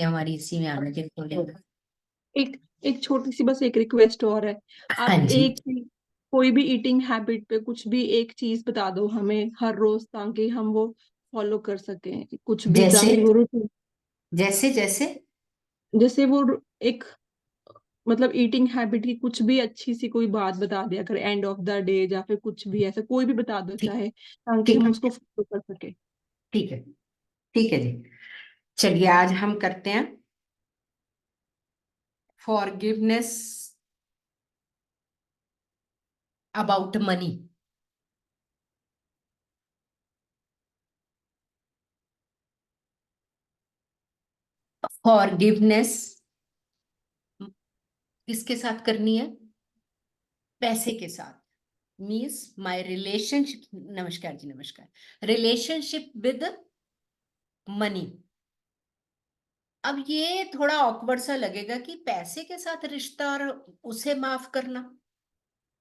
ये हमारी इसी में आने के बोले। एक एक छोटी सी बस एक रिक्वेस्ट और है। हाँ आप जी। कोई भी ईटिंग हैबिट पे कुछ भी एक चीज बता दो हमें हर रोज, ताकि हम वो फॉलो कर सकें, कुछ भी, जैसे ताकि वो रूटीन। जैसे जैसे जैसे वो एक मतलब ईटिंग हैबिट की कुछ भी अच्छी सी कोई बात बता दिया कर एंड ऑफ द डे, या फिर कुछ भी ऐसा कोई भी बता दो ठीक। चाहे, ताकि ठीक हम है। उसको फॉलो कर सके। ठीक है। ठीक है जी। चलिए आज हम करते हैं फॉरगिवनेस अबाउट मनी। फॉरगिवनेस किसके साथ करनी है? पैसे के साथ। मीन्स माय रिलेशनशिप, नमस्कार जी नमस्कार, रिलेशनशिप विद मनी। अब ये थोड़ा ऑकवर्ड सा लगेगा कि पैसे के साथ रिश्ता और उसे माफ करना,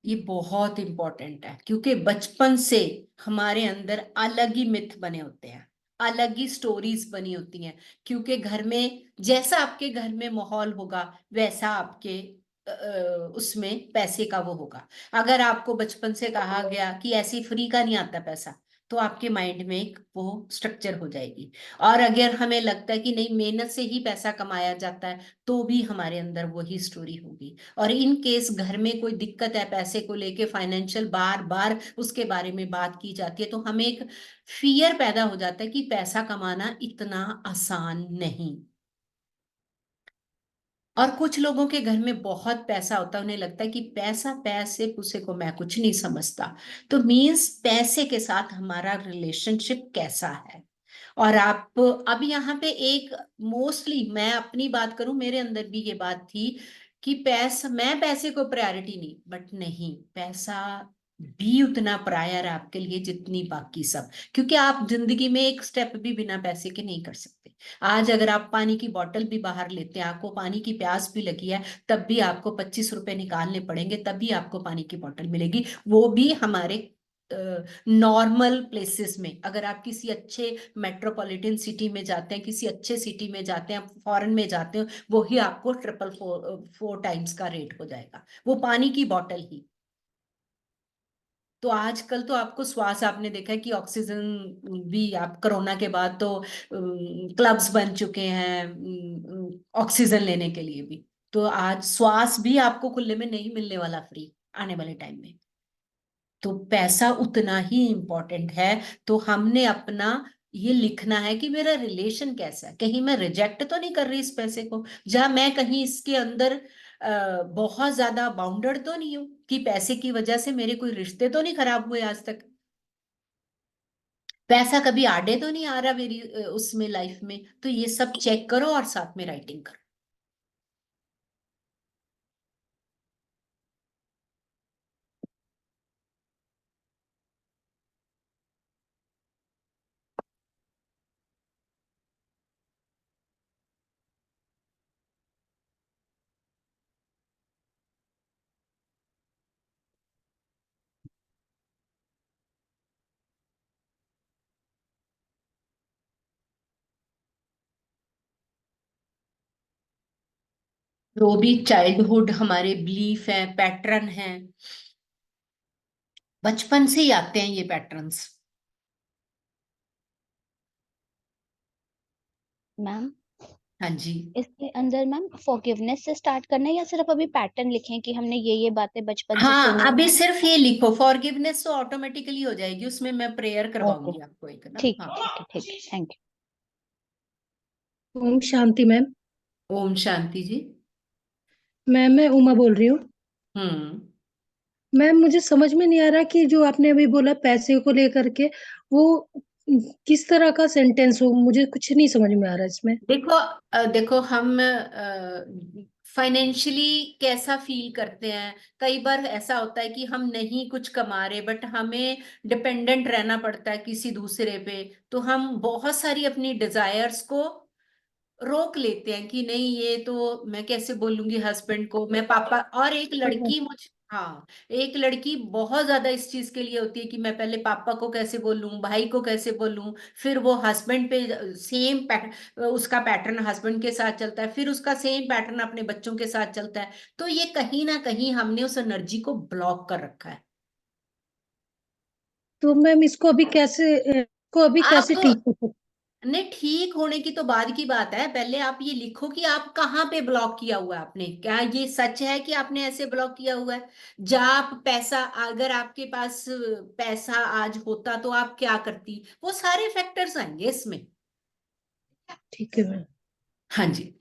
ये बहुत इंपॉर्टेंट है क्योंकि बचपन से हमारे अंदर अलग ही मिथ बने होते हैं, अलग ही स्टोरीज बनी होती हैं। क्योंकि घर में जैसा आपके घर में माहौल होगा वैसा आपके उसमें पैसे का वो होगा। अगर आपको बचपन से कहा गया कि ऐसे फ्री का नहीं आता पैसा, तो आपके माइंड में एक वो स्ट्रक्चर हो जाएगी। और अगर हमें लगता है कि नहीं मेहनत से ही पैसा कमाया जाता है, तो भी हमारे अंदर वही स्टोरी होगी। और इन केस घर में कोई दिक्कत है पैसे को लेके, फाइनेंशियल, बार बार उसके बारे में बात की जाती है, तो हमें एक फियर पैदा हो जाता है कि पैसा कमाना इतना आसान नहीं। और कुछ लोगों के घर में बहुत पैसा होता है, उन्हें लगता है कि पैसा, पैसे पुसे को मैं कुछ नहीं समझता। तो मीन्स पैसे के साथ हमारा रिलेशनशिप कैसा है। और आप अब यहाँ पे एक, मोस्टली मैं अपनी बात करूं, मेरे अंदर भी ये बात थी कि पैसा, मैं पैसे को प्रायोरिटी नहीं, बट नहीं, पैसा भी उतना प्रायर है आपके लिए जितनी बाकी सब। क्योंकि आप जिंदगी में एक स्टेप भी बिना पैसे के नहीं कर सकते। आज अगर आप पानी की बोतल भी बाहर लेते हैं, आपको पानी की प्यास भी लगी है, तब भी आपको 25 रुपए निकालने पड़ेंगे, तभी आपको पानी की बोतल मिलेगी, वो भी हमारे नॉर्मल प्लेसेस में। अगर आप किसी अच्छे मेट्रोपॉलिटन सिटी में जाते हैं, किसी अच्छे सिटी में जाते हैं, फॉरेन में जाते हो, वो ही आपको ट्रिपल फोर टाइम्स का रेट हो जाएगा, वो पानी की बोतल ही। तो आजकल तो आपको श्वास, आपने देखा है कि ऑक्सीजन भी, आप कोरोना के बाद तो क्लब्स बन चुके हैं ऑक्सीजन लेने के लिए भी। तो आज श्वास भी आपको खुले में नहीं मिलने वाला फ्री आने वाले टाइम में। तो पैसा उतना ही इम्पोर्टेंट है। तो हमने अपना ये लिखना है कि मेरा रिलेशन कैसा है, कहीं मैं रिजेक्ट तो नहीं कर रही इस पैसे को, जहां मैं कहीं इसके अंदर बहुत ज्यादा बाउंडेड तो नहीं हूं कि पैसे की वजह से मेरे कोई रिश्ते तो नहीं खराब हुए आज तक, पैसा कभी आड़े तो नहीं आ रहा मेरी उसमें लाइफ में। तो ये सब चेक करो और साथ में राइटिंग करो। जो भी चाइल्डहुड हमारे बिलीफ है, पैटर्न है, बचपन से ही आते हैं ये पैटर्न्स। मैम, हाँ जी। इसके अंदर मैम फॉरगिवनेस से स्टार्ट करना है या सिर्फ अभी पैटर्न लिखें कि हमने ये बातें बचपन से हाँ, सुनी अभी है? सिर्फ ये लिखो, फॉरगिवनेस तो ऑटोमेटिकली हो जाएगी, उसमें मैं प्रेयर ओके, करवाऊंगी आपको एक ना। ठीक है, हाँ। ठीक है, ठीक है, थैंक ओम शांति मैम। ओम शांति जी। मैम मैं उमा बोल रही हूँ। हम्म। मैम मुझे समझ में नहीं आ रहा कि जो आपने अभी बोला पैसे को लेकर के, वो किस तरह का सेंटेंस हो, मुझे कुछ नहीं समझ में आ रहा इसमें। देखो देखो हम फाइनेंशियली कैसा फील करते हैं। कई बार ऐसा होता है कि हम नहीं कुछ कमा रहे, बट हमें डिपेंडेंट रहना पड़ता है किसी दूसरे पे। तो हम बहुत सारी अपनी डिजायर्स को रोक लेते हैं कि नहीं, ये तो मैं कैसे बोलूंगी हस्बैंड को, मैं पापा, और एक हाँ, लड़की हाँ, एक लड़की बहुत ज्यादा इस चीज के लिए होती है कि मैं पहले पापा को कैसे बोलूं, भाई को कैसे बोलूं, फिर वो हस्बैंड पे सेम उसका पैटर्न हस्बैंड के साथ चलता है, फिर उसका सेम पैटर्न अपने बच्चों के साथ चलता है। तो ये कहीं ना कहीं हमने उस एनर्जी को ब्लॉक कर रखा है। तो मैम इसको अभी आप कैसे ठीक कर सकते? ने ठीक होने की तो बाद की बात है, पहले आप ये लिखो कि आप कहाँ पे ब्लॉक किया हुआ है आपने, क्या ये सच है कि आपने ऐसे ब्लॉक किया हुआ है? जा आप पैसा, अगर आपके पास पैसा आज होता तो आप क्या करती, वो सारे फैक्टर्स आएंगे इसमें। ठीक है मैम। हाँ जी।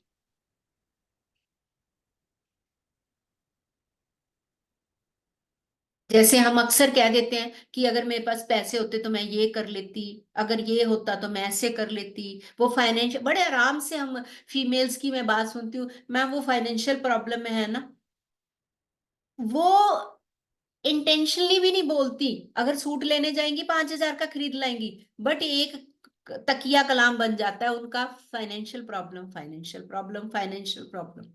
जैसे हम अक्सर कह देते हैं कि अगर मेरे पास पैसे होते तो मैं ये कर लेती, अगर ये होता तो मैं ऐसे कर लेती। वो फाइनेंशियल बड़े आराम से हम फीमेल्स की मैं बात सुनती हूँ, मैम वो फाइनेंशियल प्रॉब्लम में है ना, वो इंटेंशनली भी नहीं बोलती। अगर सूट लेने जाएंगी 5,000 का खरीद लाएंगी, बट एक तकिया कलाम बन जाता है उनका, financial problem, financial problem, financial problem.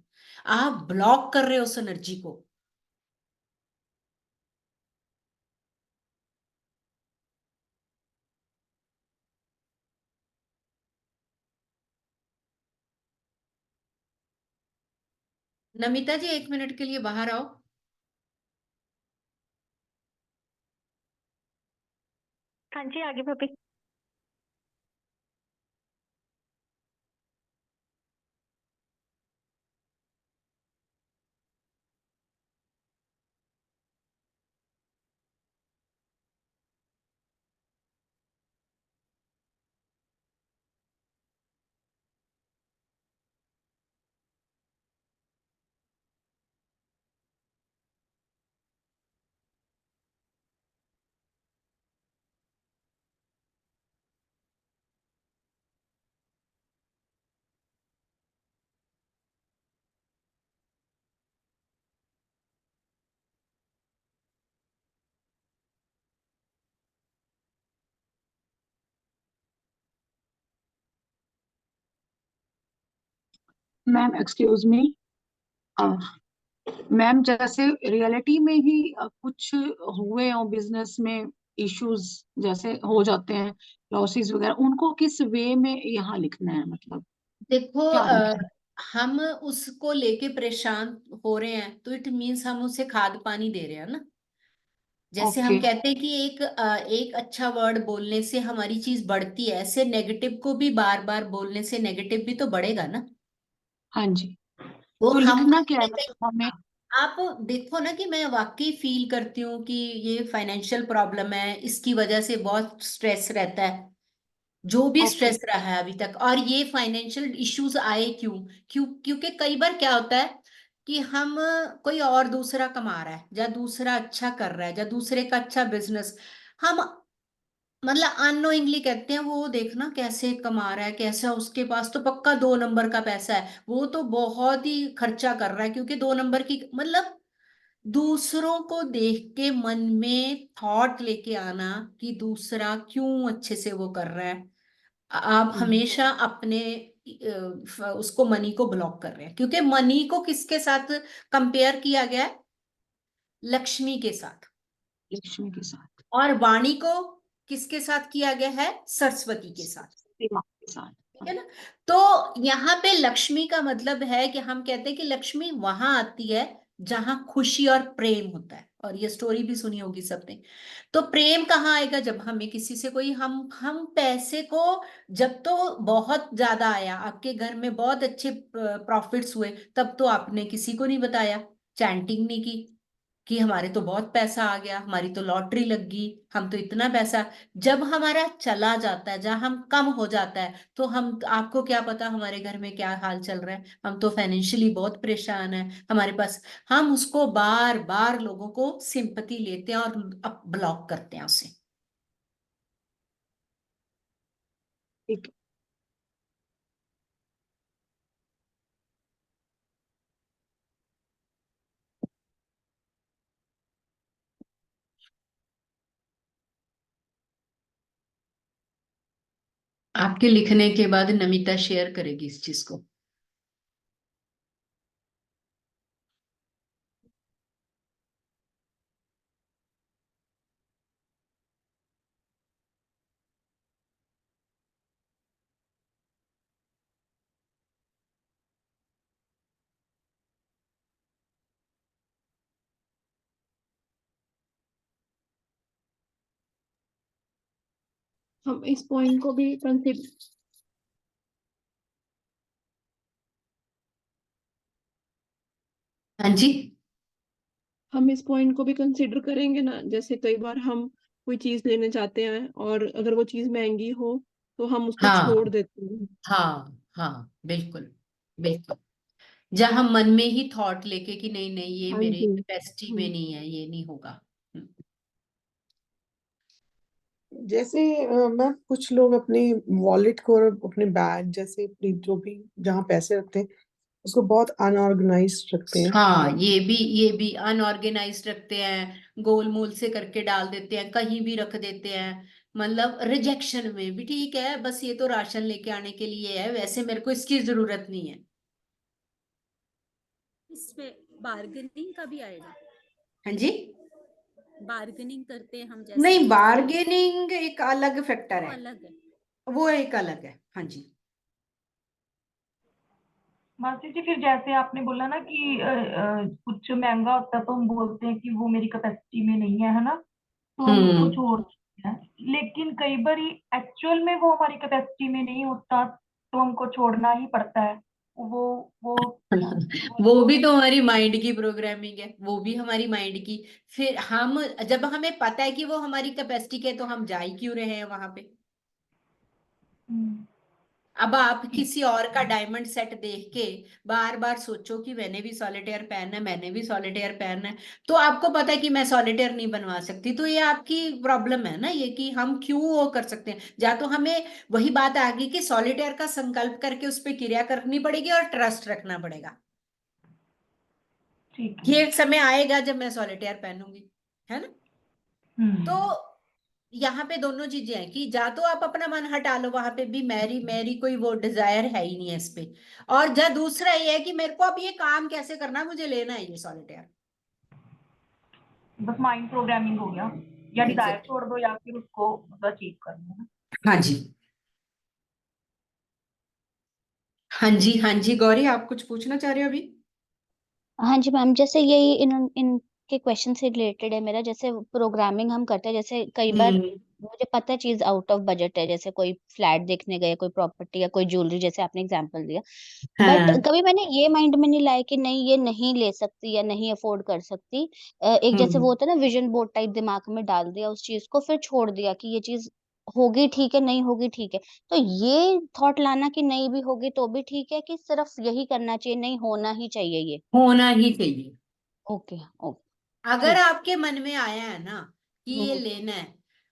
आप ब्लॉक कर रहे हो उस एनर्जी को। नमिता जी 1 मिनट के लिए बाहर आओ। हाँ जी, आगे भाभी। Ma'am excuse me. मैम जैसे रियलिटी में ही कुछ हुए हो बिजनेस में इश्यूज जैसे हो जाते हैं, लॉसेस वगैरह, उनको किस वे में यहाँ लिखना है, मतलब देखो क्या लिखना है? हम उसको लेके परेशान हो रहे हैं तो इट मीन्स हम उसे खाद पानी दे रहे हैं ना। जैसे हम ओके। कहते हैं कि एक अच्छा वर्ड बोलने से हमारी चीज बढ़ती है, ऐसे नेगेटिव को भी बार बार बोलने से नेगेटिव भी तो बढ़ेगा ना। हाँ जी। वो तो हम लिखना कहीं क्या ना है, कहीं, मतलब हमें? आप देखो ना कि मैं वाकई फील करती हूँ कि ये फाइनेंशियल प्रॉब्लम है, इसकी वजह से बहुत स्ट्रेस रहता है, जो भी ओके। स्ट्रेस रहा है अभी तक। और ये फाइनेंशियल इश्यूज आए क्यों? क्योंकि कई बार क्या होता है कि हम कोई और दूसरा कमा रहा है, या दूसरा अच्छा कर रहा है, या दूसरे का अच्छा बिजनेस, हम मतलब अननोइंगली कहते हैं वो देखना कैसे कमा रहा है, कैसा, उसके पास तो पक्का 2 नंबर का पैसा है, वो तो बहुत ही खर्चा कर रहा है, क्योंकि 2 नंबर की मतलब दूसरों को देख के मन में थॉट लेके आना कि दूसरा क्यों अच्छे से वो कर रहा है। आप हम्म। हमेशा अपने उसको मनी को ब्लॉक कर रहे हैं, क्योंकि मनी को किसके साथ कंपेयर किया गया है? लक्ष्मी के साथ। लक्ष्मी के साथ। और वाणी को किसके साथ किया गया है? सरस्वती के साथ। सरस्वती माँ के साथ। ठीक है ना? तो यहाँ पे लक्ष्मी का मतलब है कि हम कहते हैं कि लक्ष्मी वहां आती है जहां खुशी और प्रेम होता है, और ये स्टोरी भी सुनी होगी सबने। तो प्रेम कहाँ आएगा? जब हमें किसी से कोई हम पैसे को, जब तो बहुत ज्यादा आया आपके घर में, बहुत अच्छे प्रॉफिट्स हुए, तब तो आपने किसी को नहीं बताया, चैंटिंग नहीं की कि हमारे तो बहुत पैसा आ गया, हमारी तो लॉटरी लग गई, हम तो इतना पैसा। जब हमारा चला जाता है, जब हम कम हो जाता है, तो हम, आपको क्या पता हमारे घर में क्या हाल चल रहा है, हम तो फाइनेंशियली बहुत परेशान है हमारे पास। हम उसको बार बार लोगों को सिंपैथी लेते हैं और ब्लॉक करते हैं उसे। ठीक है। आपके लिखने के बाद नमिता शेयर करेगी इस चीज को। हम इस पॉइंट को भी कंसिडर हाँ जी, हम इस पॉइंट को भी कंसिडर करेंगे ना, जैसे कई बार हम कोई चीज लेने जाते हैं और अगर वो चीज महंगी हो तो हम उसको छोड़ हाँ देते हैं। हाँ हाँ, बिल्कुल बिल्कुल। जहां मन में ही थॉट लेके कि नहीं नहीं, ये हाँ मेरे जी। कैपेसिटी में नहीं है, ये नहीं होगा। जैसे मैम कुछ लोग अपनी वॉलेट को और अपने बैग जैसे अपनी जो भी जहाँ पैसे रखते हैं उसको बहुत अनऑर्गेनाइज्ड रखते हैं। हाँ, ये भी अनऑर्गेनाइज्ड रखते हैं, गोलमोल से करके डाल देते हैं, कहीं भी रख देते हैं। मतलब रिजेक्शन में भी ठीक है, बस ये तो राशन लेके आने के लिए है, वैसे मेरे को इसकी जरूरत नहीं है। इसमें बार्गेनिंग का भी आएगा। हाँ जी, बार्गेनिंग करते हैं हम, जैसे नहीं, कि बार्गेनिंग एक अलग फैक्टर वो है, अलग है। वो एक अलग है। हाँ जी। मासी जी, फिर जैसे आपने बोला ना कि कुछ महंगा होता है तो हम बोलते हैं कि वो मेरी कैपेसिटी में नहीं है ना, तो हम उसको हम्म। छोड़ देते हैं। लेकिन कई बार एक्चुअल में वो हमारी कैपेसिटी में नहीं होता, तो हमको छोड़ना ही पड़ता है। वो वो वो भी तो हमारी माइंड की प्रोग्रामिंग है, वो भी हमारी माइंड की। फिर हम, जब हमें पता है कि वो हमारी कैपेसिटी के, तो हम जा ही क्यों रहे हैं वहां पे। हम्म, अब आप ठीक। किसी और का डायमंड सेट देख के बार बार सोचो कि मैंने भी सॉलिटेयर पहनना है, मैंने भी सॉलिटेयर पहनना है, तो आपको पता है कि मैं सॉलिटेयर नहीं बनवा सकती, तो ये आपकी प्रॉब्लम है ना, ये कि हम क्यों वो कर सकते हैं। या तो हमें वही बात आ गई कि सॉलिटेयर का संकल्प करके उस पर क्रिया करनी पड़ेगी और ट्रस्ट रखना पड़ेगा ठीक कि है। एक समय आएगा जब मैं सॉलिटेयर पहनूंगी, है ना। तो हम्म। यहाँ पे दोनों चीजें हैं कि जा तो आप अपना मन हटा लो, वहां पे भी मेरी मेरी कोई वो डिजायर है ही नहीं है इस पे। और जा दूसरा ये है कि मेरे को अब ये काम कैसे करना है, मुझे लेना है ये सॉलिटेयर। बस माइंड प्रोग्रामिंग हो गया, या डिजायर एग्जैक्ट। छोड़ दो या फिर उसको अचीव कर लो। हाँ जी, हाँ जी, हाँ जी, गौरी आप कुछ पूछना चाह रहे हो अभी? हाँ जी मैम, जैसे यही इनके क्वेश्चन से रिलेटेड है मेरा। जैसे प्रोग्रामिंग हम करते हैं, जैसे कई बार हम्म। मुझे पता है चीज आउट ऑफ बजट है, जैसे कोई फ्लैट देखने गए, कोई प्रॉपर्टी या कोई ज्वेलरी, जैसे आपने एग्जांपल दिया। बट हाँ। कभी मैंने ये माइंड में नहीं लाया कि नहीं ये नहीं ले सकती या नहीं अफोर्ड कर सकती। एक जैसे वो हम्म। होता है ना, विजन बोर्ड टाइप दिमाग में डाल दिया उस चीज को, फिर छोड़ दिया कि ये चीज होगी ठीक है, नहीं होगी ठीक है। तो ये थॉट लाना कि नहीं भी होगी तो भी ठीक है, कि सिर्फ यही करना चाहिए, नहीं होना ही चाहिए ये। होना ही चाहिए। ओके। ओके। अगर ठीक। आपके मन में आया है ना कि ये हम्म। लेना है,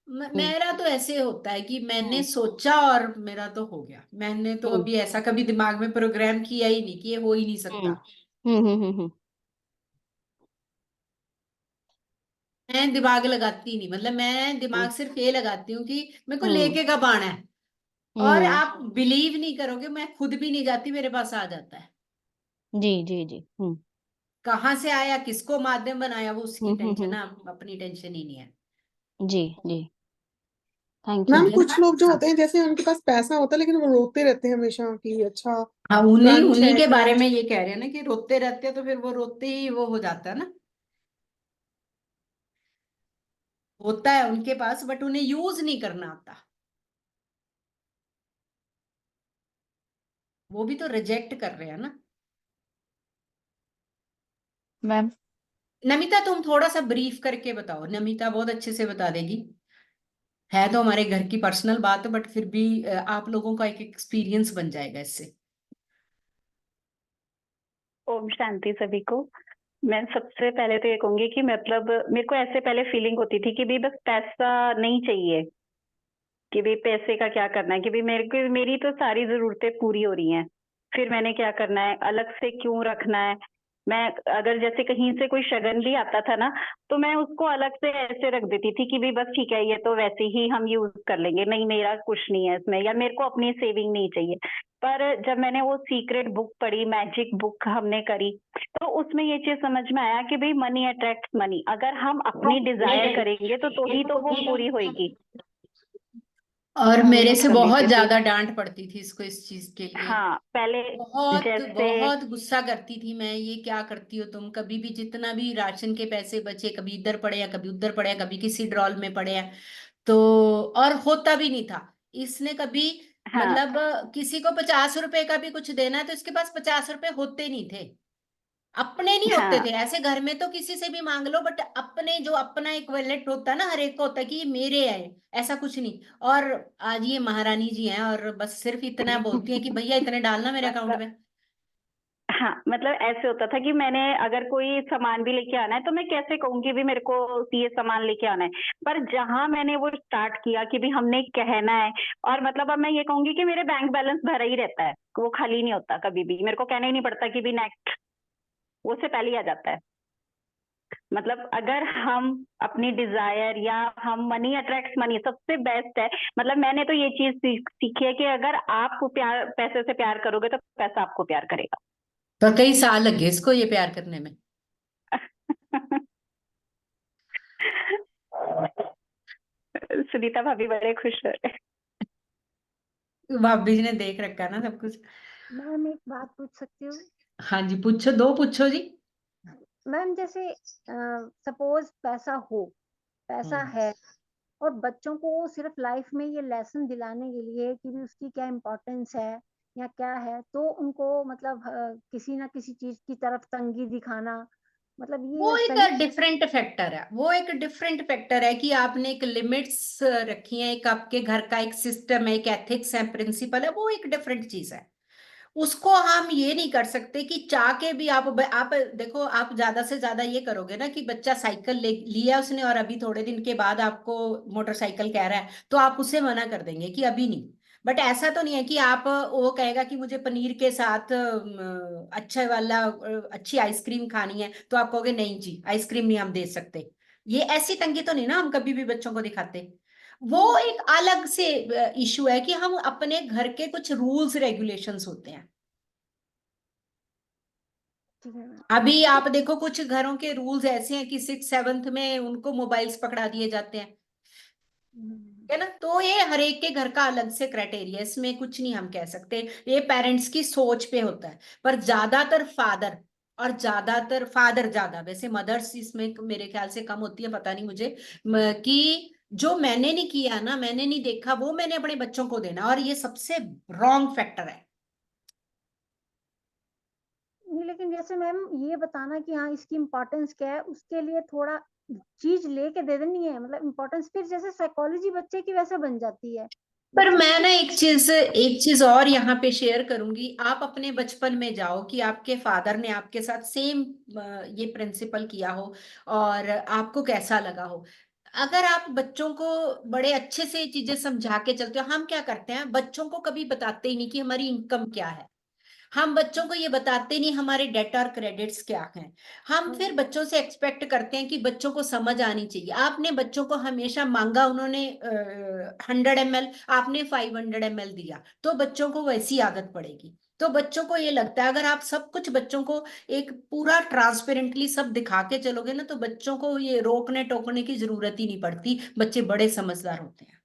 हम्म। मेरा तो ऐसे होता है कि मैंने हम्म। सोचा और मेरा तो हो गया, मैंने तो हम्म। अभी ऐसा कभी दिमाग में प्रोग्राम किया ही नहीं कि ये हो ही नहीं हम्म। सकता। हम्म। मैं दिमाग लगाती नहीं, मतलब मैं हम्म। दिमाग सिर्फ ये लगाती हूँ कि मेरे को हम्म। लेके कब आना है। और हम्म। आप बिलीव नहीं करोगे, मैं खुद भी नहीं जाती, मेरे पास आ जाता है। जी जी जी। हम्म। कहाँ से आया, किसको माध्यम बनाया, वो उसकी टेंशन हम्म। है, अपनी टेंशन ही नहीं है। जी जी। Thank you. मैम ठीक है कुछ लोग जो ना। होते हैं जैसे उनके पास पैसा होता है लेकिन वो रोते रहते हैं हमेशा कि अच्छा हाँ, उन्हीं क्रंच उन्हीं है के बारे क्रंच। में ये कह रहे हैं ना कि रोते रहते हैं, तो फिर वो रोते ही वो हो जाता है ना। होता है उनके पास, बट उन्हें यूज नहीं करना आता, वो भी तो रिजेक्ट कर रहे हैं ना। मैम नमिता तुम थोड़ा सा ब्रीफ करके बताओ, नमिता बहुत अच्छे से बता देगी। है तो हमारे घर की पर्सनल बात, बट फिर भी आप लोगों का एक एक्सपीरियंस बन जाएगा इससे। ओम शांति सभी को। मैं सबसे पहले तो ये कहूंगी कि मतलब मेरे को ऐसे पहले फीलिंग होती थी कि भी बस पैसा नहीं चाहिए, कि भी पैसे का क्या करना है, कि भी मेरे को मेरी तो सारी जरूरतें पूरी हो रही हैं, फिर मैंने क्या करना है, अलग से क्यों रखना है। मैं अगर जैसे कहीं से कोई शगन भी आता था ना, तो मैं उसको अलग से ऐसे रख देती थी कि भी बस ठीक है, ये तो वैसे ही हम यूज कर लेंगे, नहीं मेरा कुछ नहीं है इसमें, या मेरे को अपनी सेविंग नहीं चाहिए। पर जब मैंने वो सीक्रेट बुक पढ़ी, मैजिक बुक हमने करी, तो उसमें ये चीज समझ में आया कि भाई मनी अट्रैक्ट मनी, अगर हम अपनी डिजायर करेंगे तो ही तो वो पूरी होगी। और हम मेरे लोग से समझ बहुत गए फिर। ज्यादा डांट पड़ती थी इसको, इस चीज के लिए। हाँ पहले बहुत जैसे बहुत गुस्सा करती थी मैं, ये क्या करती हो तुम, कभी भी जितना भी राशन के पैसे बचे, कभी इधर पड़े या कभी उधर पड़े या कभी किसी ड्रॉल में पड़े हैं, तो और होता भी नहीं था। इसने कभी हाँ मतलब किसी को 50 रुपए का भी कुछ देना है तो इसके पास 50 रुपए होते नहीं थे, अपने नहीं होते हाँ थे। ऐसे घर में तो किसी से भी मांग लो, बट अपने जो अपना एक वैलेट होता है ना, हर एक को होता है कि ये मेरे है, ऐसा कुछ नहीं। और आज ये महारानी जी हैं और बस सिर्फ इतना बोलती हैं कि भैया इतने डालना मेरे अकाउंट मतलब में। हाँ मतलब ऐसे होता था कि मैंने अगर कोई सामान भी लेके आना है तो मैं कैसे कहूंगी भी मेरे को ये सामान लेके आना है। पर जहां मैंने वो स्टार्ट किया कि भी हमने कहना है, और मतलब अब मैं ये कहूंगी कि मेरे बैंक बैलेंस भरा ही रहता है, वो खाली नहीं होता कभी भी, मेरे को कहना ही नहीं पड़ता कि भी नेक्स्ट, वो से पहले ही आ जाता है। मतलब अगर हम अपनी डिजायर या हम मनी अट्रैक्ट्स मनी सबसे बेस्ट है। मतलब मैंने तो ये चीज सीखी है कि अगर आप प्यार पैसे से प्यार करोगे तो पैसा आपको प्यार करेगा। तो कई साल लगे इसको ये प्यार करने में। सुनीता भाभी बड़े खुश हो रहे भाभी जी ने देख रखा है ना सब कुछ। मैम एक बात पूछ सकती हूँ? हाँ जी पूछो, दो पूछो जी। मैम जैसे सपोज पैसा हम्म। है, और बच्चों को सिर्फ लाइफ में ये लेसन दिलाने के लिए कि भी उसकी क्या इम्पोर्टेंस है या क्या है, तो उनको मतलब किसी ना किसी चीज की तरफ तंगी दिखाना, मतलब वो ये एक सही? डिफरेंट फैक्टर है, वो एक डिफरेंट फैक्टर है कि आपने एक लिमिट्स रखी है, एक आपके घर का एक सिस्टम है, एक एथिक्स है, प्रिंसिपल है, वो एक डिफरेंट चीज है। उसको हम ये नहीं कर सकते कि चाह के भी आप देखो, आप ज्यादा से ज्यादा ये करोगे ना कि बच्चा साइकिल ले लिया उसने और अभी थोड़े दिन के बाद आपको मोटरसाइकिल कह रहा है, तो आप उसे मना कर देंगे कि अभी नहीं। बट ऐसा तो नहीं है कि आप वो कहेगा कि मुझे पनीर के साथ अच्छा वाला अच्छी आइसक्रीम खानी है, तो आप कहोगे नहीं जी आइसक्रीम नहीं हम दे सकते। ये ऐसी तंगी तो नहीं ना हम कभी भी बच्चों को दिखाते। वो एक अलग से इशू है कि हम अपने घर के कुछ रूल्स रेगुलेशंस होते हैं। ठीक है मैम। अभी आप देखो कुछ घरों के रूल्स ऐसे हैं कि 6th 7th में उनको मोबाइल्स पकड़ा दिए जाते हैं, है ना। तो ये हर एक के घर का अलग से क्राइटेरिया, इसमें कुछ नहीं हम कह सकते, ये पेरेंट्स की सोच पे होता है। पर ज्यादातर फादर, और ज्यादातर फादर ज्यादा, वैसे मदर्स इसमें मेरे ख्याल से कम होती है, पता नहीं मुझे, कि जो मैंने नहीं किया ना, मैंने नहीं देखा, वो मैंने अपने बच्चों को देना, और ये सबसे रॉन्ग फैक्टर है। नहीं, लेकिन जैसे मैम ये बताना कि हाँ इसकी इम्पोर्टेंस क्या है, उसके लिए थोड़ा चीज लेके दे देनी है, मतलब इम्पोर्टेंस फिर जैसे साइकोलॉजी बच्चे की वैसे बन जाती है। पर बच्चे मैं को ना एक चीज और यहाँ पे शेयर करूंगी। आप अपने बचपन में जाओ कि आपके फादर ने आपके साथ सेम ये प्रिंसिपल किया हो और आपको कैसा लगा हो। अगर आप बच्चों को बड़े अच्छे से चीजें समझा के चलते हो, हम क्या करते हैं बच्चों को कभी बताते ही नहीं कि हमारी इनकम क्या है। हम बच्चों को ये बताते नहीं हमारे डेट और क्रेडिट्स क्या हैं। हम फिर बच्चों से एक्सपेक्ट करते हैं कि बच्चों को समझ आनी चाहिए। आपने बच्चों को हमेशा मांगा, उन्होंने 100 ml, आपने 500 ml दिया, तो बच्चों को वैसी आदत पड़ेगी। तो बच्चों को ये लगता है अगर आप सब कुछ बच्चों को एक पूरा ट्रांसपेरेंटली सब दिखा के चलोगे ना, तो बच्चों को ये रोकने टोकने की जरूरत ही नहीं पड़ती, बच्चे बड़े समझदार होते हैं।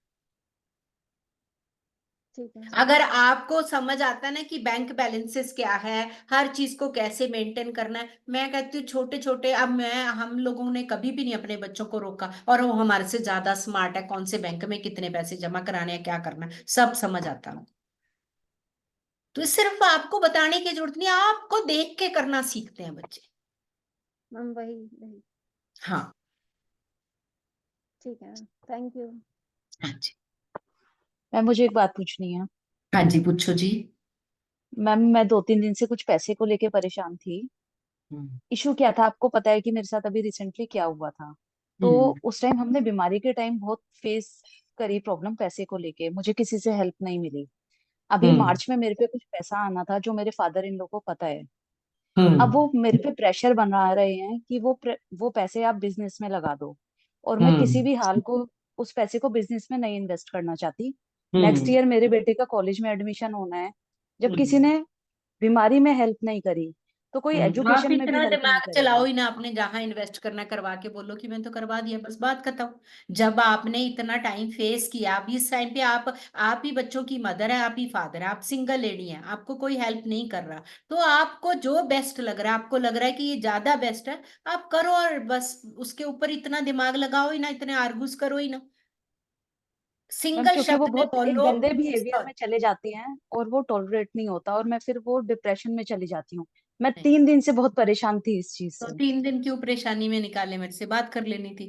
ठीक है। अगर आपको समझ आता है ना कि बैंक बैलेंसेस क्या है, हर चीज को कैसे मेंटेन करना है, मैं कहती हूँ छोटे छोटे, अब मैं हम लोगों ने कभी भी नहीं अपने बच्चों को रोका, और वो हमारे से ज्यादा स्मार्ट है, कौन से बैंक में कितने पैसे जमा कराने हैं, क्या करना है, सब समझ आता है। तो सिर्फ आपको बताने की जरूरत नहीं, आपको देख के करना सीखते हैं बच्चे। मैम वही वही। हाँ। ठीक है, थैंक यू। हाँ जी। मैम मुझे एक बात पूछनी है। हाँ जी पूछो जी। मैम मैं 2-3 दिन से कुछ पैसे को लेके परेशान थी। हम्म। इशू क्या था आपको पता है कि मेरे साथ अभी रिसेंटली क्या हुआ था। तो हम्म। उस टाइम हमने बीमारी के टाइम बहुत फेस करी प्रॉब्लम पैसे को लेके, मुझे किसी से हेल्प नहीं मिली। अभी हम्म। मार्च में मेरे पे कुछ पैसा आना था जो मेरे फादर इन लोग को पता है। अब हम्म। वो मेरे पे प्रेशर बना रहे हैं कि वो पैसे आप बिजनेस में लगा दो, और मैं किसी हम्म। भी हाल को उस पैसे को बिजनेस में नहीं इन्वेस्ट करना चाहती। नेक्स्ट हम्म। ईयर मेरे बेटे का कॉलेज में एडमिशन होना है। जब किसी हम्म। ने बीमारी में हेल्प नहीं करी तो कोई आप एजुकेशन में भी इतना हेल्प नहीं दिमाग चलाओ करेगा। ही ना, आपने जहां इन्वेस्ट करना है करवा के बोलो कि मैंने तो करवा दिया, बस बात खत्म। जब आपने इतना टाइम फेस किया, अभी इस टाइम पे आप ही बच्चों की मदर है, आप ही फादर है, आप सिंगल लेडी हैं, आपको कोई हेल्प नहीं कर रहा, तो आपको जो बेस्ट लग रहा है, आपको लग रहा है कि ये ज्यादा बेस्ट है, आप करो, और बस उसके ऊपर इतना दिमाग लगाओ ही ना, इतने आर्गूस करो ही ना। सिंगल क्योंकि वो शब्द में बहुत एक बोलो। गंदे बिहेवियर में चले जाती हैं और वो टॉलरेट नहीं होता, और मैं फिर वो डिप्रेशन में चली जाती हूँ। मैं नहीं, 3 दिन से बहुत परेशान थी इस चीज तो से। 3 दिन क्यों परेशानी में निकाले, मेरे से बात कर लेनी थी,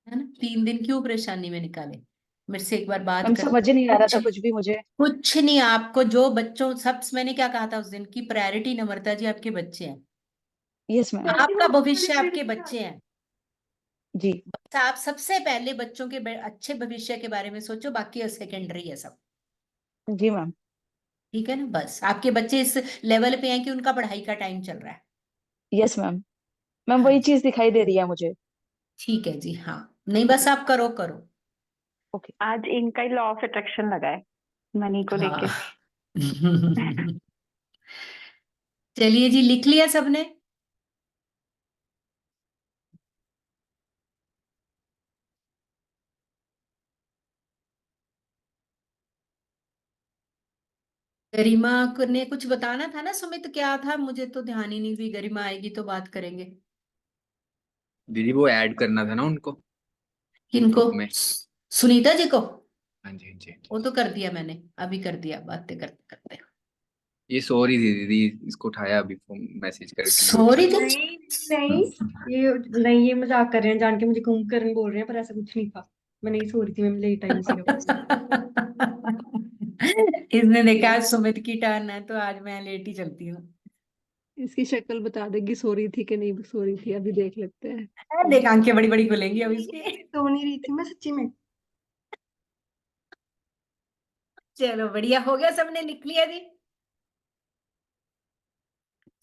है ना? 3 दिन क्यों परेशानी में निकाले, मेरे से एक बार बात मैम कर। समझ ही नहीं आ रहा था कुछ कुछ भी मुझे। कुछ नहीं, आपको जो बच्चों सब, मैंने क्या कहा था उस दिन की प्रायोरिटी नम्रता जी आपके बच्चे हैं, यस मैम। आपका भविष्य आपके बच्चे हैं। जी। बस आप सबसे पहले बच्चों के अच्छे भविष्य के बारे में सोचो, बाकी सेकेंडरी है सब। जी मैम। ठीक है ना? बस आपके बच्चे इस लेवल पे हैं कि उनका पढ़ाई का टाइम चल रहा है। Yes ma'am. मैम हाँ वही जी, चीज दिखाई दे रही है मुझे। ठीक है जी, हाँ। नहीं, बस आप करो करो। ओके। आज इनका ही लॉ ऑफ अट्रैक्शन लगा है मनी को हाँ। लेके। चलिए जी, लिख लिया सबने? गरिमा ने कुछ बताना था ना सुमित, क्या था? मुझे तो ध्यान ही नहीं, भी गरिमा आएगी तो बात करेंगे। दीदी वो ऐड करना था ना उनको किनको? ग्रुप में। सुनीता जी को? हाँ जी, हाँ जी। वो तो कर दिया मैंने, अभी कर दिया, बातें करते करते। ये सॉरी थी दीदी, इसको उठाया अभी फोन मैसेज करके ग्रुप सॉरी से। थी? नहीं नहीं, ये नहीं, ये मजाक कर रहे हैं जान के, मुझे कुंभकर्ण बोल रहे हैं, पर ऐसा कुछ नहीं था। मैं नहीं सो रही थी, मैं लेट आई इसलिए। इसने देखा आज सुमित की टर्न है, तो आज मैं लेट ही चलती हूँ। इसकी शक्ल बता देगी सो रही थी कि नहीं सो रही थी, अभी देख लेते हैं। देख, आंखें बड़ी बड़ी खुलेंगी अब इसकी। सो नहीं रही थी मैं सच्ची में। चलो बढ़िया, हो गया, सबने लिख लिया जी?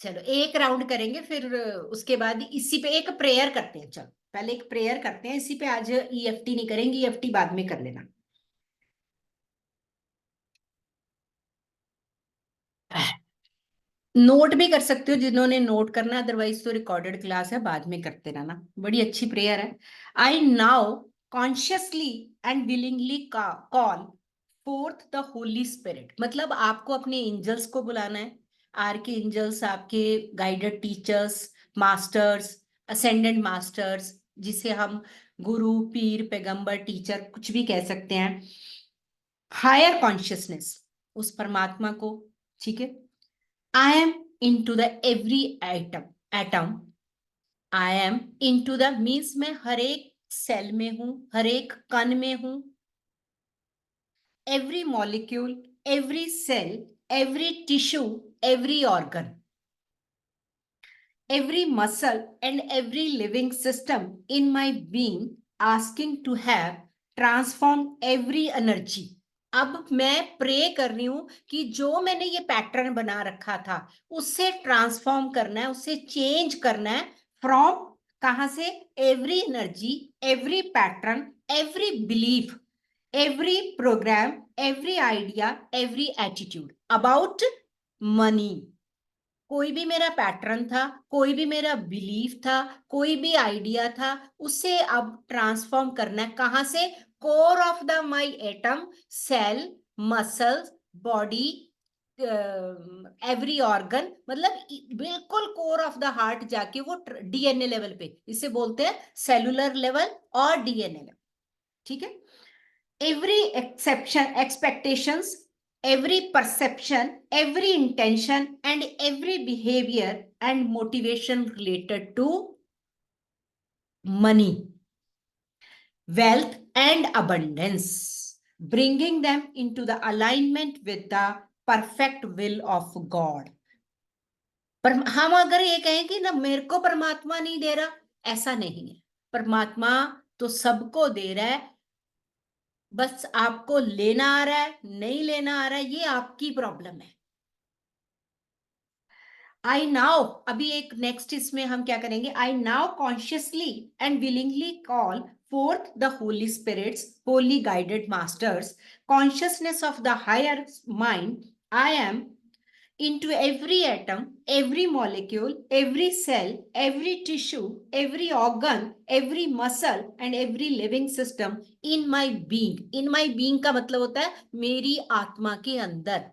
चलो एक राउंड करेंगे, फिर उसके बाद इसी पे एक प्रेयर करते हैं। चलो पहले एक प्रेयर करते हैं इसी पे, आज ईएफटी नहीं करेंगे, ईएफटी बाद में कर लेना। नोट भी कर सकते हो जिन्होंने नोट करना, अदरवाइज तो रिकॉर्डेड क्लास है, बाद में करते रहना। बड़ी अच्छी प्रेयर है। I now consciously and willingly call fourth the Holi spirit, मतलब आपको अपने एंजल्स को बुलाना है। आर के एंजल्स, आपके guided teachers, masters, ascendant masters, जिसे हम गुरु, पीर, पैगंबर, टीचर कुछ भी कह सकते हैं। हायर कॉन्शियसनेस, उस परमात्मा को, ठीक है। I am into the every atom. I am into the means मैं हर एक सेल में हूं, हर एक कण में हूं। Every molecule, every cell, every tissue, every organ, every muscle and every living system in my being asking to have transform every energy. अब मैं प्रे कर रही हूं कि जो मैंने ये पैटर्न बना रखा था उससे ट्रांसफॉर्म करना है, उससे चेंज करना है। फ्रॉम कहां से? Every energy, every pattern, every belief, every programme, every idea, every attitude about money. कोई भी मेरा पैटर्न था, कोई भी मेरा बिलीफ था, कोई भी आइडिया था, उसे अब ट्रांसफॉर्म करना है। कहां से? Core of the my atom, cell, muscles, body, every organ, मतलब बिल्कुल कोर ऑफ द हार्ट जाके वो डीएनए लेवल पे, इसे बोलते हैं सेलुलर लेवल और डीएनए लेवल, ठीक है। Every exception, expectations, every perception, every intention, and every behavior and motivation related to money, wealth, and abundance, bringing them into the alignment with the perfect will of God. पर हम अगर ये कहें कि ना मेरे को परमात्मा नहीं दे रहा, ऐसा नहीं है। परमात्मा तो सबको दे रहा है, बस आपको लेना आ रहा है, नहीं लेना आ रहा है, ये आपकी प्रॉब्लम है। आई नाउ, अभी एक नेक्स्ट इसमें हम क्या करेंगे? I now consciously and willingly call forth the holy spirits, holy guided masters, consciousness of the higher mind. I am into every atom, every molecule, every cell, every tissue, every organ, every muscle and every living system in my being. In my being का मतलब होता है मेरी आत्मा के अंदर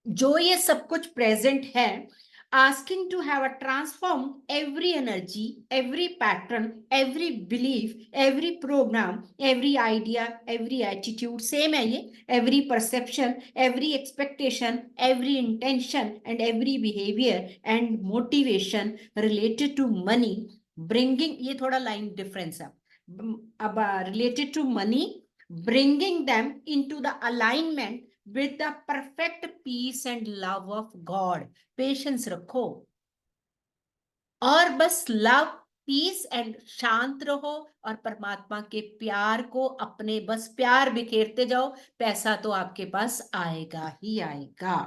जो ये सब कुछ प्रेजेंट है। asking to have a transform every energy, every pattern, every belief, every program, every idea, every attitude, same है ये, every perception, every expectation, every intention and every behavior and motivation related to money, bringing, ये थोड़ा line difference है अब, related to money, bringing them into the alignment with the perfect peace and love of God. Patience रखो और बस love, piece and शांत रहो और परमात्मा के प्यार को अपने बस प्यार बिखेरते जाओ, पैसा तो आपके पास आएगा ही आएगा।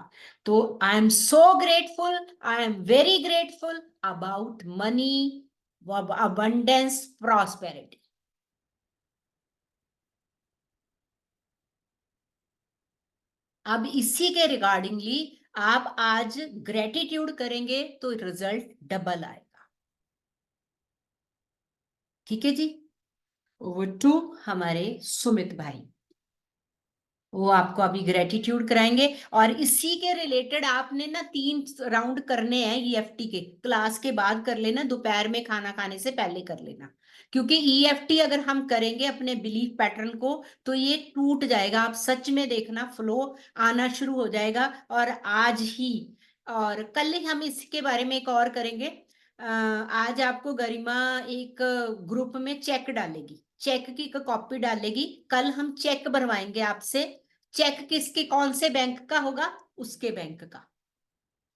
तो I am so grateful, I am very grateful about money, abundance, prosperity. अब इसी के रिगार्डिंगली आप आज ग्रेटिट्यूड करेंगे तो रिजल्ट डबल आएगा। ठीक है जी। ओवर टू हमारे सुमित भाई, वो आपको अभी ग्रेटिट्यूड कराएंगे और इसी के रिलेटेड आपने ना 3 राउंड करने हैं EFT के, क्लास के बाद कर लेना, दोपहर में खाना खाने से पहले कर लेना, क्योंकि EFT अगर हम करेंगे अपने बिलीफ पैटर्न को तो ये टूट जाएगा। आप सच में देखना फ्लो आना शुरू हो जाएगा। और आज ही और कल ही हम इसके बारे में एक और करेंगे। आज आपको गरिमा एक ग्रुप में चेक डालेगी, चेक की एक कॉपी डालेगी, कल हम चेक भरवाएंगे आपसे। चेक किसके, कौन से बैंक का होगा, उसके बैंक का,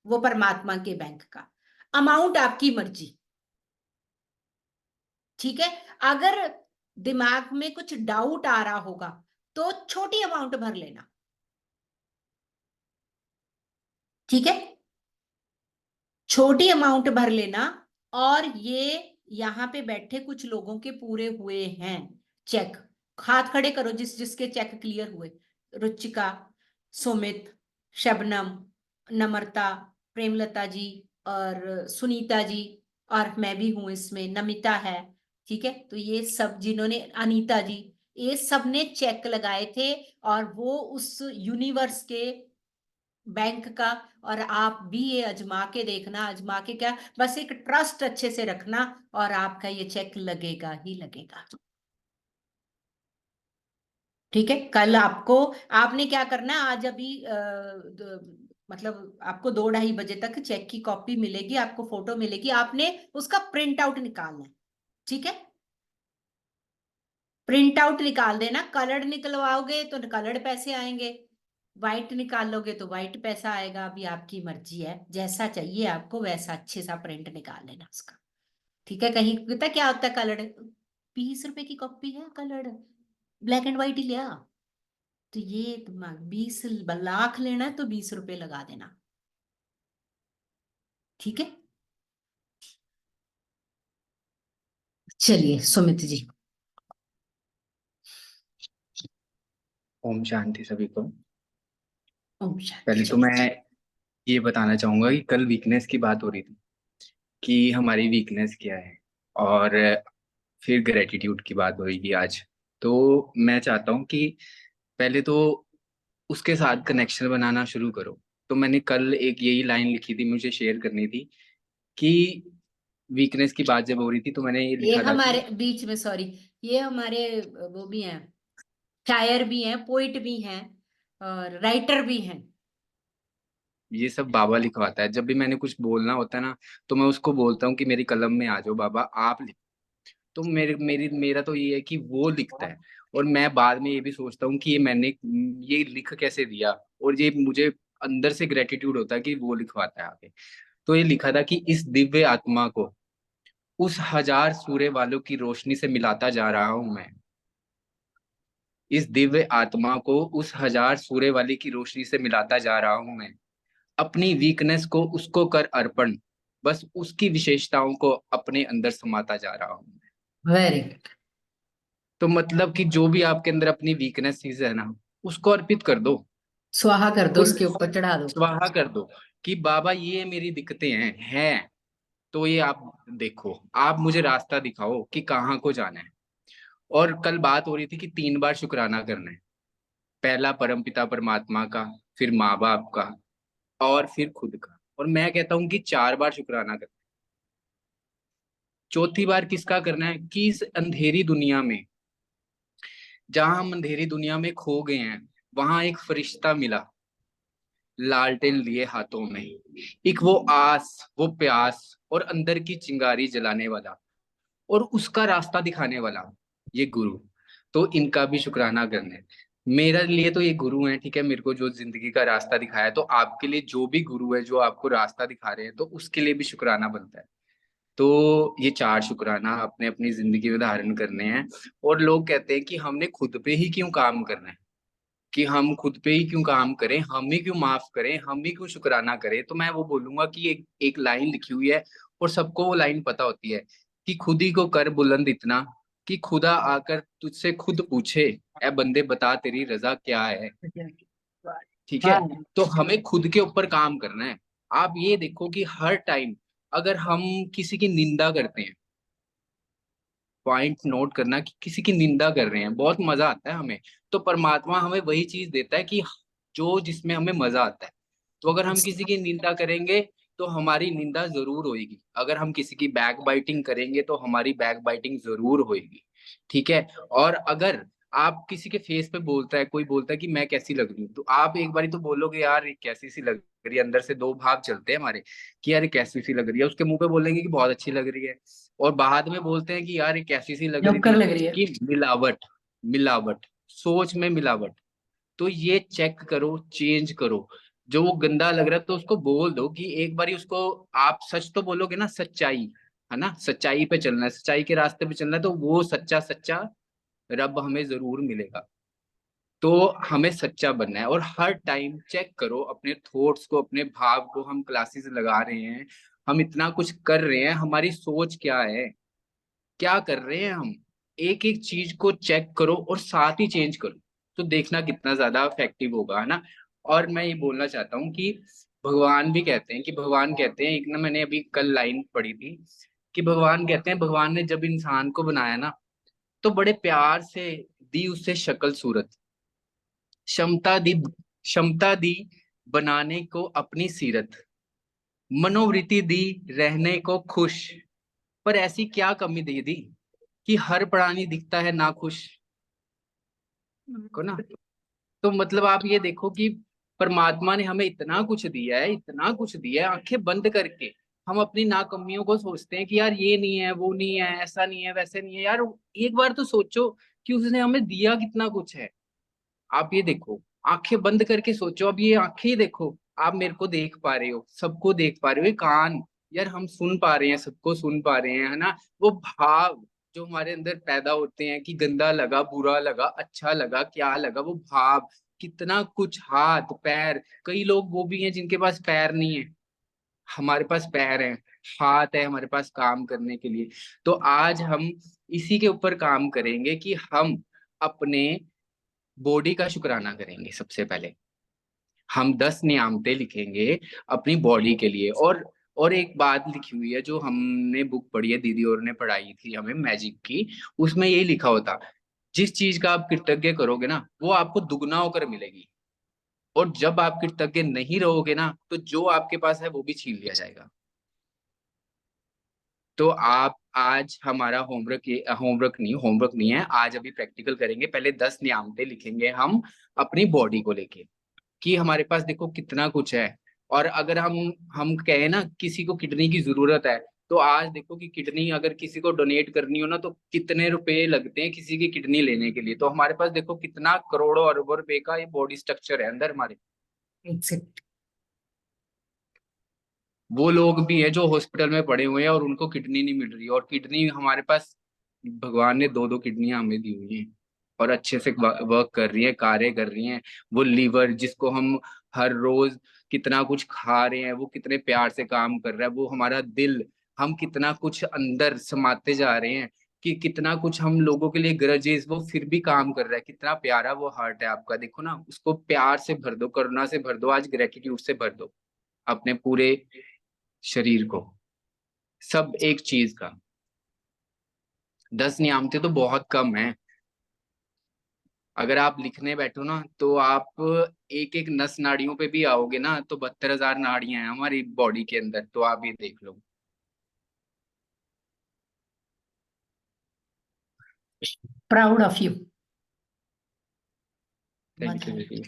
वो परमात्मा के बैंक का, अमाउंट आपकी मर्जी। ठीक है, अगर दिमाग में कुछ डाउट आ रहा होगा तो छोटी अमाउंट भर लेना। ठीक है, छोटी अमाउंट भर लेना। और ये यहाँ पे बैठे कुछ लोगों के पूरे हुए हैं चेक, हाथ खड़े करो जिस जिसके चेक क्लियर हुए। रुचिका, सुमित, शबनम, नम्रता, प्रेमलता जी और सुनीता जी, और मैं भी हूं इसमें, नमिता है। ठीक है, तो ये सब जिन्होंने, अनीता जी, ये सब ने चेक लगाए थे और वो उस यूनिवर्स के बैंक का। और आप भी ये अजमा के देखना, अजमा के क्या, बस एक ट्रस्ट अच्छे से रखना और आपका ये चेक लगेगा ही लगेगा। ठीक है, कल आपको, आपने क्या करना है, आज अभी मतलब आपको 2-2:30 बजे तक चेक की कॉपी मिलेगी, आपको फोटो मिलेगी, आपने उसका प्रिंट आउट निकालना है। ठीक है, प्रिंट आउट निकाल देना। कलर्ड निकलवाओगे तो कलर्ड पैसे आएंगे, व्हाइट निकालोगे तो व्हाइट पैसा आएगा। अभी आपकी मर्जी है, जैसा चाहिए आपको वैसा अच्छे सा प्रिंट निकाल लेना उसका। ठीक है, कहीं पता क्या होता है कलर्ड, 20 रुपए की कॉपी है कलर्ड, ब्लैक एंड व्हाइट ही लिया, तो ये 20 लाख लेना है तो 20 रुपए लगा देना। ठीक है, चलिए सुमित जी। ओम शांति सभी को। ओम शांति। पहले तो मैं ये बताना चाहूंगा कि कल वीकनेस की बात हो रही थी कि हमारी वीकनेस क्या है, और फिर ग्रेटिट्यूड की बात होगी आज। तो मैं चाहता हूँ कि पहले तो उसके साथ कनेक्शन बनाना शुरू करो। तो मैंने कल एक यही लाइन लिखी थी, मुझे शेयर करनी थी कि वीकनेस की बात जब हो रही थी तो मैंने ये ये लिखा था हमारे कि बीच में, सॉरी, ये हमारे वो भी हैं, शायर भी हैं, पोइट भी हैं और राइटर भी हैं। ये सब बाबा लिखवाता है। जब भी मैंने कुछ बोलना होता है ना तो मैं उसको बोलता हूँ कि मेरी कलम में आ जाओ बाबा, आप लिख। तो मेरा तो ये है कि वो लिखता है, और मैं बाद में ये भी सोचता हूँ कि ये मैंने ये लिख कैसे दिया, और ये मुझे अंदर से ग्रेटिट्यूड होता है कि वो लिखवाता है आगे। तो ये लिखा था कि इस दिव्य आत्मा को उस 1000 सूर्य वालों की रोशनी से मिलाता जा रहा हूं मैं। इस दिव्य आत्मा को उस 1000 सूर्य वाली की रोशनी से मिलाता जा रहा हूं मैं। अपनी वीकनेस को उसको कर अर्पण, बस उसकी विशेषताओं को अपने अंदर समाता जा रहा हूं। Very good. तो मतलब कि जो भी आपके अंदर अपनी वीकनेस चीज है ना, उसको अर्पित कर दो, स्वाहा कर दो, और उसके ऊपर चढ़ा दो, स्वाहा कर दो कि बाबा ये मेरी दिक्कतें हैं। तो ये आप देखो, आप मुझे रास्ता दिखाओ कि कहाँ को जाना है। और कल बात हो रही थी कि 3 बार शुक्राना करना है। पहला परमपिता परमात्मा का, फिर माँ बाप का, और फिर खुद का। और मैं कहता हूँ कि 4 बार शुक्राना करना है। चौथी बार किसका करना है कि इस अंधेरी दुनिया में, जहां हम अंधेरी दुनिया में खो गए हैं, वहां एक फरिश्ता मिला लालटेन लिए हाथों में, एक वो आस, वो प्यास और अंदर की चिंगारी जलाने वाला और उसका रास्ता दिखाने वाला, ये गुरु। तो इनका भी शुक्राना करना है। मेरे लिए तो ये गुरु है, ठीक है, मेरे को जो जिंदगी का रास्ता दिखाया है। तो आपके लिए जो भी गुरु है, जो आपको रास्ता दिखा रहे हैं, तो उसके लिए भी शुक्राना बनता है। तो ये 4 शुक्राना अपने अपनी जिंदगी में धारण करने हैं। और लोग कहते हैं कि हमने खुद पे ही क्यों काम करना है, कि हम खुद पे ही क्यों काम करें, हम ही क्यों माफ करें, हम ही क्यों शुक्राना करें। तो मैं वो बोलूंगा कि एक लाइन लिखी हुई है और सबको वो लाइन पता होती है कि खुद ही को कर बुलंद इतना कि खुदा आकर तुझसे खुद पूछे, ए बंदे बता तेरी रजा क्या है। ठीक है, तो हमें खुद के ऊपर काम करना है। आप ये देखो कि हर टाइम अगर हम किसी की निंदा करते हैं, पॉइंट नोट करना कि किसी की निंदा कर रहे हैं, बहुत मजा आता है हमें। तो परमात्मा हमें वही चीज देता है कि जो जिसमें हमें मजा आता है। तो अगर हम किसी की निंदा करेंगे तो हमारी निंदा जरूर होगी, अगर हम किसी की बैक बाइटिंग करेंगे तो हमारी बैक बाइटिंग जरूर होगी। ठीक है, और अगर आप किसी के फेस पे बोलता है, कोई बोलता है कि मैं कैसी लग रही हूँ, तो आप एक बारी तो बोलोगे यार ये कैसी सी लग रही है। अंदर से 2 भाव चलते हैं हमारे कि यार ये कैसी सी लग रही है, उसके मुंह पे बोलेंगे कि बहुत अच्छी लग रही है, और बाद में बोलते हैं कि यार ये कैसी सी लग रही नौकर थी, लग रही है। कि मिलावट, मिलावट, सोच में मिलावट। तो ये चेक करो, चेंज करो। जो वो गंदा लग रहा है तो उसको बोल दो कि एक बारी उसको, आप सच तो बोलोगे ना, सच्चाई है ना, सच्चाई पे चलना है, सच्चाई के रास्ते पे चलना है, तो वो सच्चा सच्चा रब हमें जरूर मिलेगा। तो हमें सच्चा बनना है। और हर टाइम चेक करो अपने थॉट्स को, अपने भाव को। हम क्लासेस लगा रहे हैं, हम इतना कुछ कर रहे हैं, हमारी सोच क्या है, क्या कर रहे हैं हम। एक एक चीज को चेक करो और साथ ही चेंज करो, तो देखना कितना ज्यादा इफेक्टिव होगा, है ना। और मैं ये बोलना चाहता हूँ कि भगवान भी कहते हैं, कि भगवान कहते हैं, एक ना मैंने अभी कल लाइन पढ़ी थी कि भगवान कहते हैं, भगवान ने जब इंसान को बनाया ना, तो बड़े प्यार से दी उससे शक्ल सूरत, क्षमता दी, क्षमता दी बनाने को अपनी सीरत, मनोवृत्ति दी रहने को खुश, पर ऐसी क्या कमी दे दी कि हर प्राणी दिखता है नाखुश, को ना। तो मतलब आप ये देखो कि परमात्मा ने हमें इतना कुछ दिया है, इतना कुछ दिया है, आंखें बंद करके हम अपनी नाकमियों को सोचते हैं कि यार ये नहीं है, वो नहीं है, ऐसा नहीं है, वैसे नहीं है। यार एक बार तो सोचो कि उसने हमें दिया कितना कुछ है। आप ये देखो, आंखें बंद करके सोचो, अब ये आंखें ही देखो, आप मेरे को देख पा रहे हो, सबको देख पा रहे हो, ये कान, यार हम सुन पा रहे हैं, सबको सुन पा रहे हैं, है ना। वो भाव जो हमारे अंदर पैदा होते हैं कि गंदा लगा, बुरा लगा, अच्छा लगा, क्या लगा, वो भाव, कितना कुछ, हाथ पैर, कई लोग वो भी हैं जिनके पास पैर नहीं है, हमारे पास पैर है, हाथ है हमारे पास काम करने के लिए। तो आज हम इसी के ऊपर काम करेंगे कि हम अपने बॉडी का शुक्राना करेंगे। सबसे पहले हम 10 नियामतें लिखेंगे अपनी बॉडी के लिए। और एक बात लिखी हुई है जो हमने बुक पढ़ी है, दीदी और ने पढ़ाई थी हमें मैजिक की, उसमें यही लिखा होता, जिस चीज का आप कृतज्ञ करोगे ना वो आपको दुगना होकर मिलेगी, और जब आप कृतज्ञ नहीं रहोगे ना तो जो आपके पास है वो भी छीन लिया जाएगा। तो आप आज हमारा होमवर्क नहीं है, आज अभी प्रैक्टिकल करेंगे। पहले 10 नियामतें लिखेंगे हम अपनी बॉडी को लेके, कि हमारे पास देखो कितना कुछ है। और अगर हम कहें ना किसी को किडनी की जरूरत है, तो आज देखो कि किडनी अगर किसी को डोनेट करनी हो ना तो कितने रुपए लगते हैं किसी की किडनी लेने के लिए। तो हमारे पास देखो कितना करोड़ों अरबों रुपए का ये बॉडी स्ट्रक्चर है अंदर हमारे। Exact. वो लोग भी हैं जो हॉस्पिटल में पड़े हुए हैं और उनको किडनी नहीं मिल रही, और किडनी हमारे पास भगवान ने 2-2 किडनियां हमें दी हुई हैं और अच्छे से वर्क कर रही है, कार्य कर रही हैं। वो लीवर जिसको हम हर रोज कितना कुछ खा रहे हैं, वो कितने प्यार से काम कर रहा है। वो हमारा दिल, हम कितना कुछ अंदर समाते जा रहे हैं, कि कितना कुछ हम लोगों के लिए ग्रजेस, वो फिर भी काम कर रहा है। कितना प्यारा वो हार्ट है आपका, देखो ना, उसको प्यार से भर दो, करुणा से भर दो, आज ग्रेटिट्यूड से भर दो अपने पूरे शरीर को, सब एक चीज का। 10 नियामतें तो बहुत कम है। अगर आप लिखने बैठो ना तो आप एक एक नस नाड़ियों पे भी आओगे ना, तो 72,000 नाड़ियां हैं हमारी बॉडी के अंदर, तो आप ये देख लो। Proud of you. Thank you दीदी।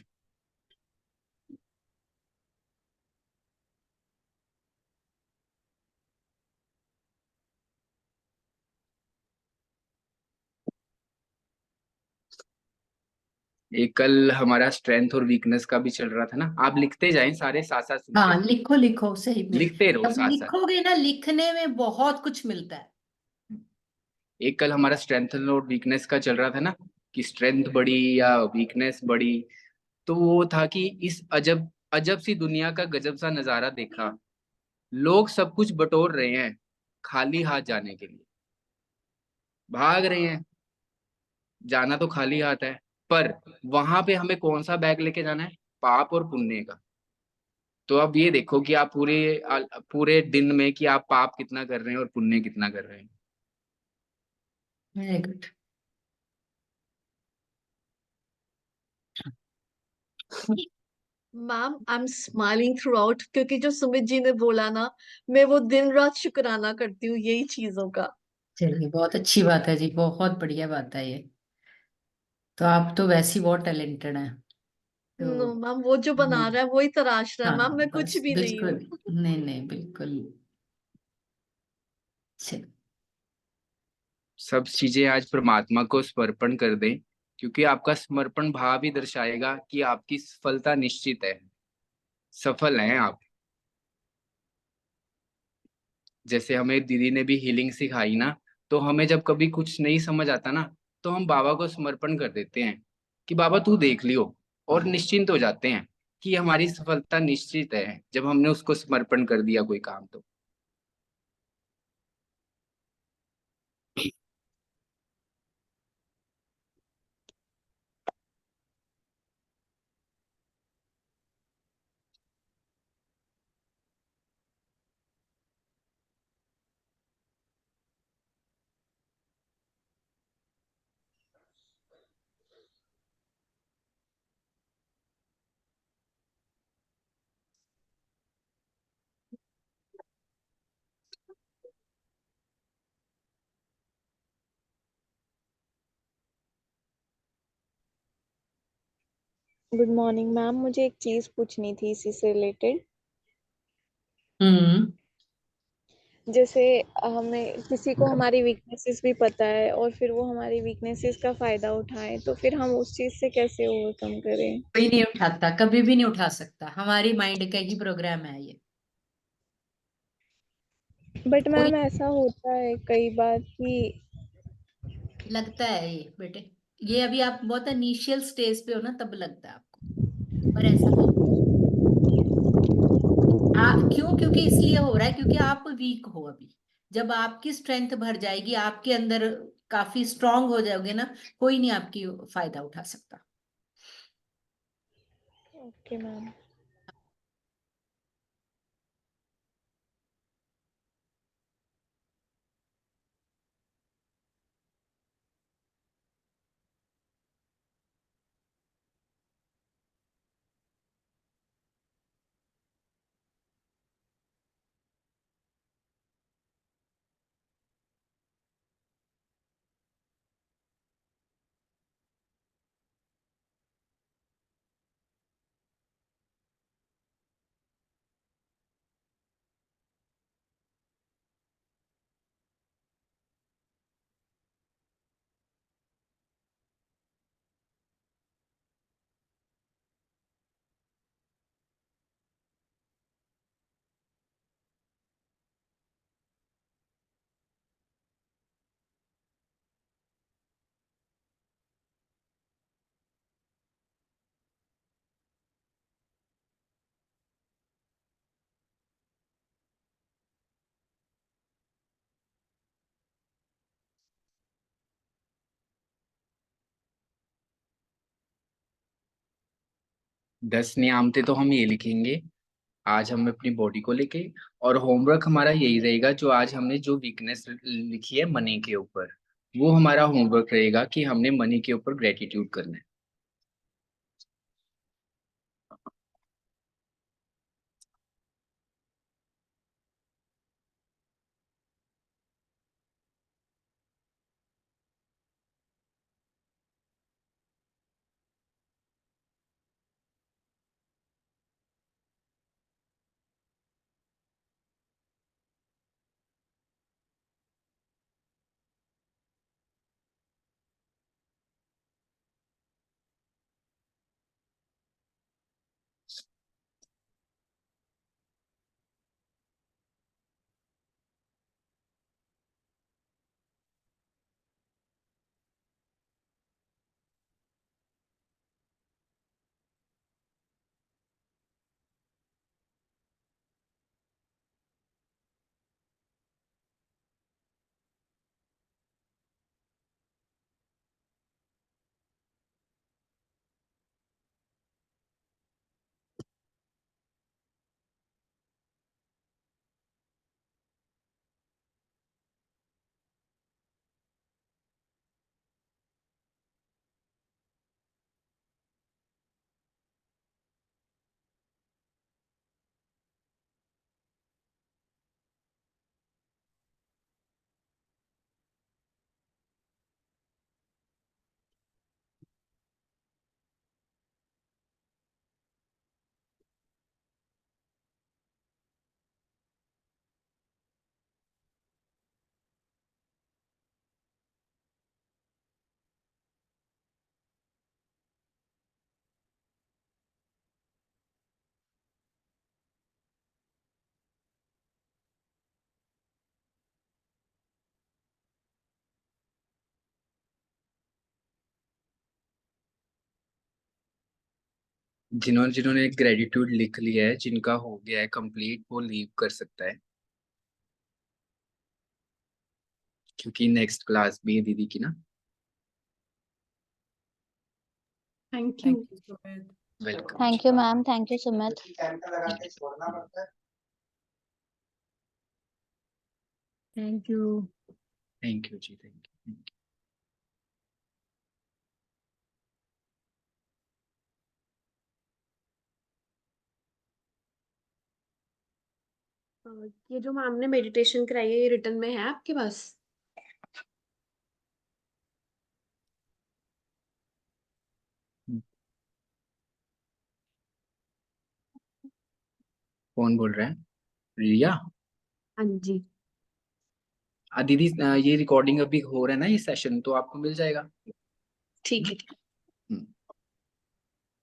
एक कल हमारा स्ट्रेंथ और वीकनेस का भी चल रहा था ना, आप लिखते जाएं, सारे साथ साथ सुनते हाँ, जाएं। लिखो लिखो, सही में लिखते रहो जब साथ साथ। लिखोगे ना, लिखने में बहुत कुछ मिलता है। एक कल हमारा स्ट्रेंथ और वीकनेस का चल रहा था ना, कि स्ट्रेंथ बढ़ी या वीकनेस बढ़ी। तो वो था कि इस अजब अजब सी दुनिया का गजब सा नजारा देखा। लोग सब कुछ बटोर रहे हैं खाली हाथ जाने के लिए, भाग रहे हैं, जाना तो खाली हाथ है, पर वहां पे हमें कौन सा बैग लेके जाना है? पाप और पुण्य का। तो अब ये देखो कि आप पूरे दिन में कि आप पाप कितना कर रहे हैं और पुण्य कितना कर रहे हैं। Very good. Ma'am I am smiling through out, क्योंकि जो सुमित जी ने बोला ना, मैं वो दिन रात शुक्राना करती हूँ यही चीजों का। चलिए, बहुत अच्छी बात है जी, बहुत बढ़िया बात है ये। तो आप तो वैसे ही बहुत टैलेंटेड हैं। नो तो मैम, वो जो बना नहीं, रहा है वही तराश रहा है हाँ मैम, मैं कुछ बस भी नहीं बिल्कुल, हूँ। नहीं नहीं बिल्कुल। चलिए, सब चीजें आज परमात्मा को समर्पण कर दें, क्योंकि आपका समर्पण भाव ही दर्शाएगा कि आपकी सफलता निश्चित है, सफल हैं आप। जैसे हमें दीदी ने भी हीलिंग सिखाई ना, तो हमें जब कभी कुछ नहीं समझ आता ना, तो हम बाबा को समर्पण कर देते हैं कि बाबा तू देख लियो, और निश्चिंत हो जाते हैं कि हमारी सफलता निश्चित है जब हमने उसको समर्पण कर दिया कोई काम तो। गुड मॉर्निंग मैम, मुझे एक चीज पूछनी थी इसी से रिलेटेड। हम्म जैसे हमें किसी को हमारी वीकनेसेस भी पता है और फिर वो हमारी वीकनेसेस का फायदा उठाए, तो फिर हम उस चीज से कैसे ओवरकम करें? कोई नहीं उठाता, कभी भी नहीं उठा सकता, हमारी माइंड का ही प्रोग्राम है ये। बट कोई मैम ऐसा होता है कई बार कि लगता है ये बेटे, ये अभी आप बहुत इनिशियल स्टेज पे हो ना, तब लगता है आपको, पर ऐसा है। क्यों? क्योंकि इसलिए हो रहा है क्योंकि आप वीक हो अभी। जब आपकी स्ट्रेंथ भर जाएगी, आपके अंदर काफी स्ट्रांग हो जाओगे ना, कोई नहीं आपकी फायदा उठा सकता। Okay ma'am. दस नियामतें तो हम ये लिखेंगे आज हम अपनी बॉडी को लेके, और होमवर्क हमारा यही रहेगा, जो आज हमने जो वीकनेस लिखी है मनी के ऊपर, वो हमारा होमवर्क रहेगा कि हमने मनी के ऊपर ग्रेटिट्यूड करना है। जिन्होंने जिन्होंने ग्रेटिट्यूड लिख लिया है, जिनका हो गया है कंप्लीट, वो लीव कर सकता है, क्योंकि नेक्स्ट क्लास भी है दीदी की ना। Thank you. Welcome. Thank you ma'am, thank you Sumit. Thank you. Thank you ji, thank you. ये जो मैम ने मेडिटेशन कराई है, ये रिटर्न में है आपके पास? कौन बोल रहा है? रिया? हाँ जी। दीदी ये रिकॉर्डिंग अभी हो रहा है ना, ये सेशन, तो आपको मिल जाएगा। ठीक है। हम्म।